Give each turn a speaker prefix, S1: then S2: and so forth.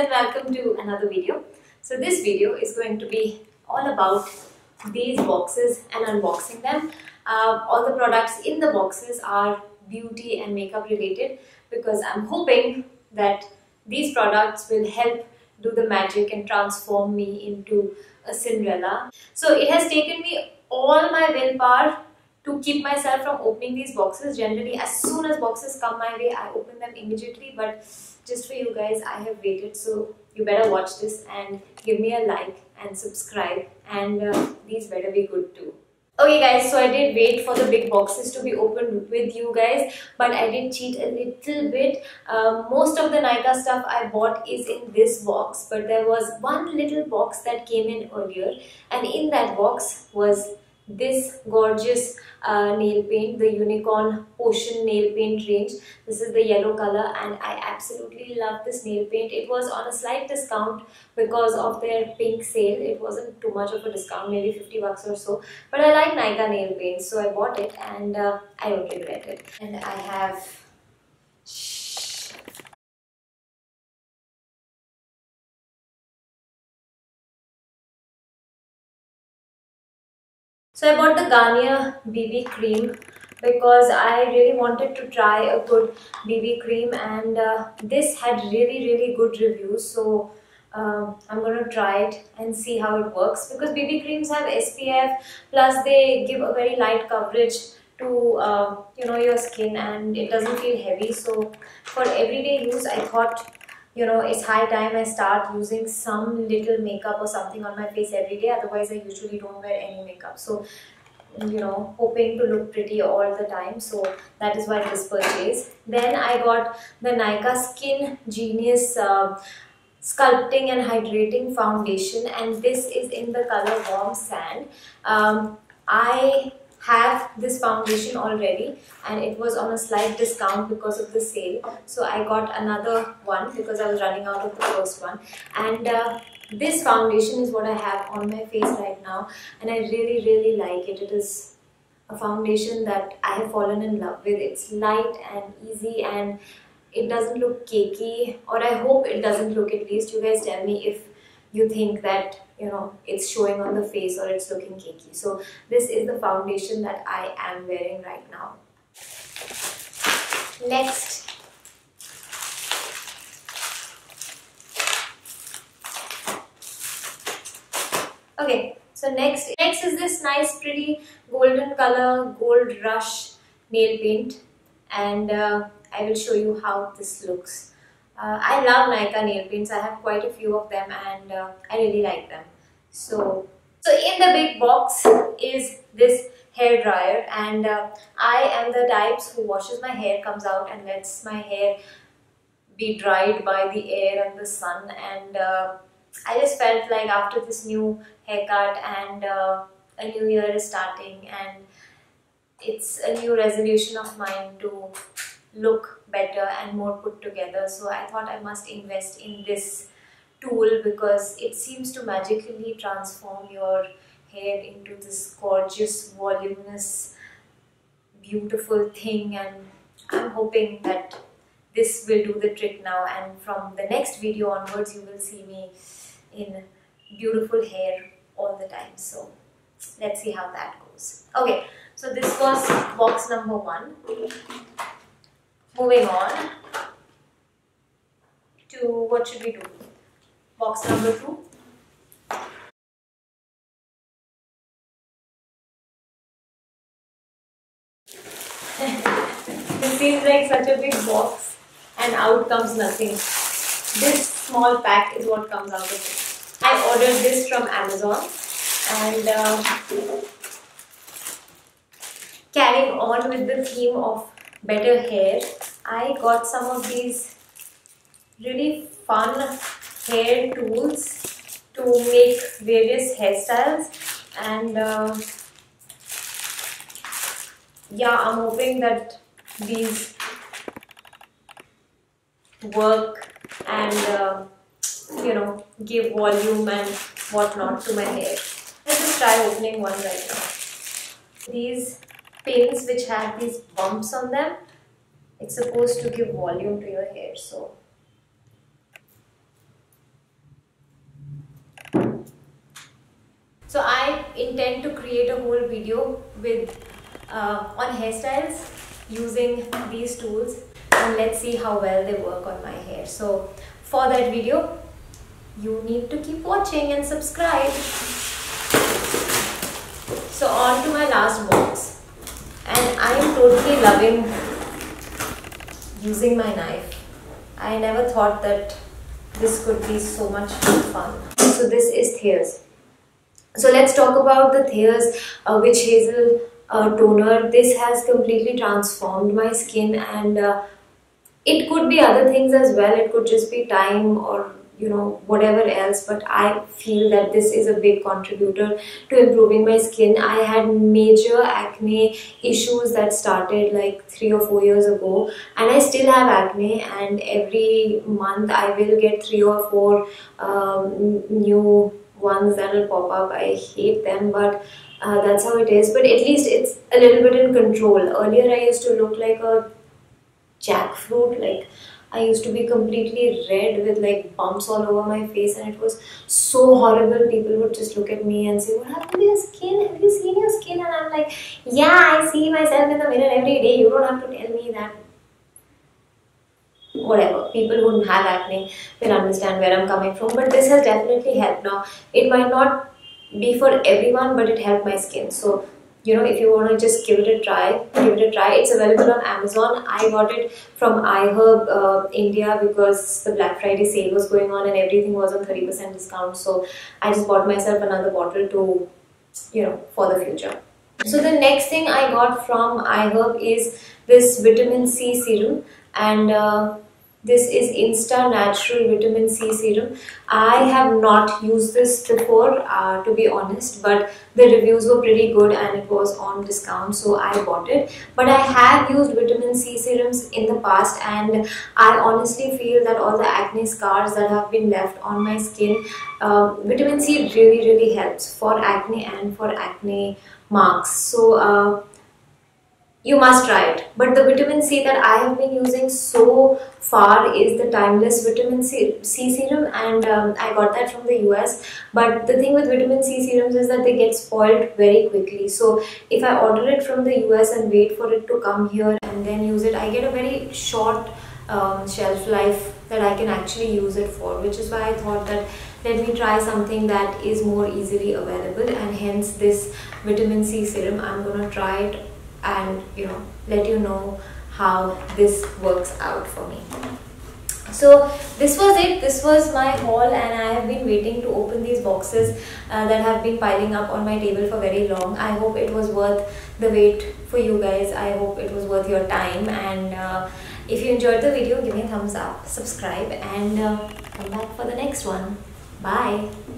S1: and welcome to another video. So this video is going to be all about these boxes and unboxing them. All the products in the boxes are beauty and makeup related because I'm hoping that these products will help do the magic and transform me into a Cinderella. So it has taken me all my willpower to keep myself from opening these boxes. Generally, as soon as boxes come my way, I open them immediately, but just for you guys, I have waited, so you better watch this and give me a like and subscribe, and these better be good too. Okay guys, so I did wait for the big boxes to be opened with you guys, but I did cheat a little bit. Most of the Nykaa stuff I bought is in this box, but there was one little box that came in earlier, and in that box was this gorgeous nail paint, the Unicorn Potion nail paint range. This is the yellow color and I absolutely love this nail paint. It was on a slight discount because of their pink sale. It wasn't too much of a discount, maybe 50 bucks or so, but I like Nykaa nail paint, so I bought it and I don't regret it. And I have So I bought the Garnier BB Cream because I really wanted to try a good BB cream, and this had really good reviews, so I'm going to try it and see how it works, because BB creams have SPF, plus they give a very light coverage to your skin, and it doesn't feel heavy. So for everyday use, I thought, it's high time I start using some little makeup or something on my face every day. Otherwise, I usually don't wear any makeup. So, hoping to look pretty all the time. So that is why this purchase. Then I got the Nykaa Skin Genius Sculpting and Hydrating Foundation, and this is in the color Warm Sand. I have this foundation already and it was on a slight discount because of the sale, so I got another one because I was running out of the first one, and this foundation is what I have on my face right now, and I really like it. It is a foundation that I have fallen in love with. It's light and easy and it doesn't look cakey, or I hope it doesn't look, at least. You guys tell me if you think that it's showing on the face or it's looking cakey. So this is the foundation that I am wearing right now. Next, okay, so next is this nice pretty golden color Gold Rush nail paint, and I will show you how this looks. I love Nykaa nail paints. I have quite a few of them and I really like them. So in the big box is this hair dryer, and I am the types who washes my hair, comes out and lets my hair be dried by the air and the sun, and I just felt like after this new haircut and a new year is starting, and it's a new resolution of mine to look better and more put together, so I thought I must invest in this tool because it seems to magically transform your hair into this gorgeous, voluminous, beautiful thing, and I'm hoping that this will do the trick now, and from the next video onwards you will see me in beautiful hair all the time. So let's see how that goes. Okay, so this was box number 1. Moving on to, what should we do? Box number 2. This seems like such a big box and out comes nothing. This small pack is what comes out of it. I ordered this from Amazon, and carrying on with the theme of better hair, I got some of these really fun hair tools to make various hairstyles, and yeah, I'm hoping that these work and give volume and whatnot to my hair. Let's just try opening one right now. These pins which have these bumps on them, it's supposed to give volume to your hair. So So I intend to create a whole video with on hairstyles using these tools, and let's see how well they work on my hair. So for that video, you need to keep watching and subscribe. So on to my last box, and I am totally loving using my knife. I never thought that this could be so much fun. So this is thayers. So let's talk about the thayers Witch Hazel toner. This has completely transformed my skin, and it could be other things as well. It could just be time or whatever else, but I feel that this is a big contributor to improving my skin. I had major acne issues that started like 3 or 4 years ago, and I still have acne, and every month I will get 3 or 4 new ones that will pop up. I hate them, but that's how it is. But at least it's a little bit in control. Earlier I used to look like a jackfruit. Like, I used to be completely red with like bumps all over my face, and it was so horrible. People would just look at me and say, "What happened to your skin? Have you seen your skin?" And I'm like, "Yeah, I see myself in the mirror every day. You don't have to tell me that." Whatever, people who have acne will understand where I'm coming from, but this has definitely helped. Now, it might not be for everyone, but it helped my skin. So if you want to just give it a try, give it a try. It's available on Amazon. I got it from Iherb India because the Black Friday sale was going on and everything was on 30% discount. So I just bought myself another bottle to, for the future. So the next thing I got from Iherb is this vitamin C serum, and this is Insta Natural Vitamin C Serum. I have not used this before, to be honest, but the reviews were pretty good and it was on discount, so I bought it. But I have used vitamin C serums in the past, and I honestly feel that all the acne scars that have been left on my skin, vitamin C really helps for acne and for acne marks. So you must try it. But the vitamin C that I have been using so far is the Timeless Vitamin C Serum, and I got that from the US. But the thing with vitamin C serums is that they get spoiled very quickly. So if I order it from the US and wait for it to come here and then use it, I get a very short shelf life that I can actually use it for, which is why I thought that let me try something that is more easily available, and hence this vitamin C serum. I'm gonna try it and let you know how this works out for me. So this was it. This was my haul, and I have been waiting to open these boxes that have been piling up on my table for very long. I hope it was worth the wait for you guys. I hope it was worth your time, and if you enjoyed the video, give me a thumbs up, subscribe, and come back for the next one. Bye.